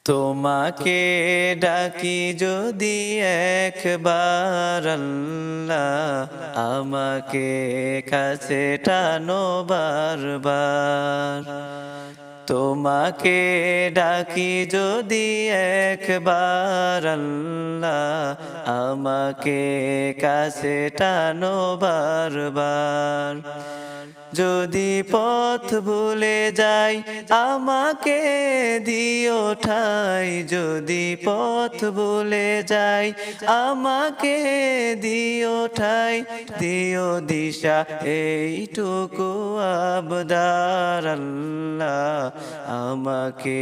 তোমাকে ডাকি যদি একবার আল্লাহ, আমাকে কাছে টানো বারবার। তোমাকে ডাকি যদি একবার আল্লাহ, আমাকে কাছে টানো বারবার। যদি পথ ভুলে যাই আমাকে দিও ঠাই, যদি পথ ভুলে যাই আমাকে দিও ঠাই, দিও দিশা এইটুকু আবদার আল্লাহ, আমাকে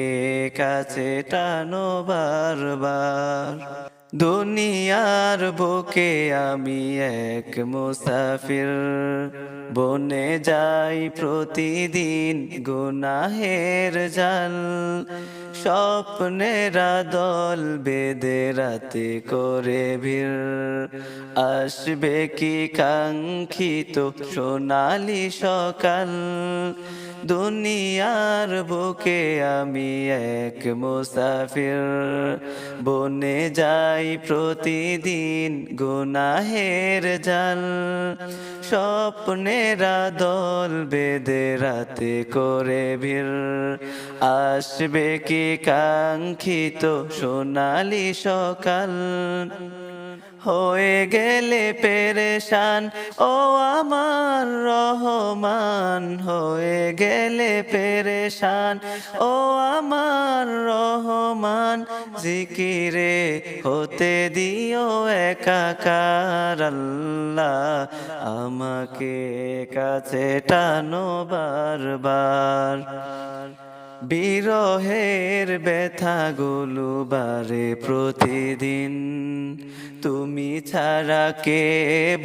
কাছে টানো বারবার। দুনিয়ার বুকে আমি এক মুসাফির, বনে যাই প্রতিদিন গুনাহের জাল। স্বপ্নেরা দল বেঁধে রাতে করে ভিড়, আসবে কি কাঙ্ক্ষিত সোনালি সকাল। দুনিয়ার বুকে আমি এক মুসাফির, বনে যাই প্রতিদিন গুনাহের জাল। স্বপ্নেরা দল বেঁধে রাতে করে ভিড়, আসবে কি কাঙ্ক্ষিত সোনালি সকাল। হয়ে গেলে পেরেশান ও আমার রহমান, হয়ে গেলে পেরেশান ও আমার রহমান। জিকিরে হতে দিও একাকার আল্লাহ, আমাকে কাছে টানো বারবার। বিরহের ব্যথাগুলো বারে প্রতিদিন, তুমি ছাড়া কে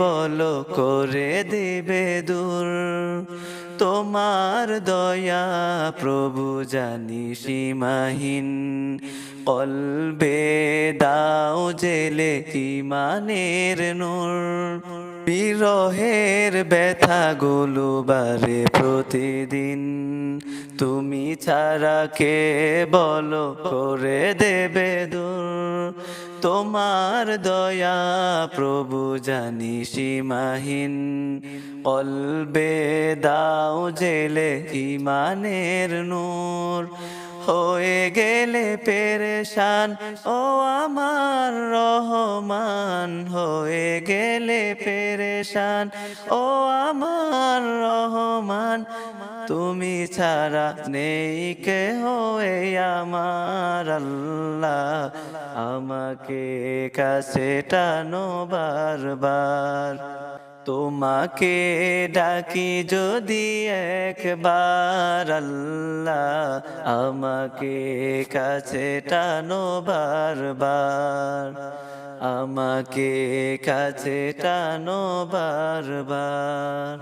বলো করে দেবে দূর। তোমার দয়া প্রভু জানি সীমাহীন, কলবে দাও জেলে ঈমানের নূর। বিরহের ব্যথাগুলো বারে প্রতিদিন, তুমি ছাড়া কে বলো করে দেবে দূর। তোমার দয়া প্রভু জানি সীমাহীন, কলবে দাও জেলে ঈমানের নূর। হয়ে গেলে পেরেশান ও আমার রহমান, হয়ে গেলে পেরেশান ও আমার রহমান। তুমি ছাড়া নেই কেহ এই আমার আল্লাহ, আমাকে কাছে টানো বারবার। তোমাকে ডাকি যদি একবার আল্লাহ, আমাকে কাছে টানো বারবার, আমাকে কাছে টানো বারবার।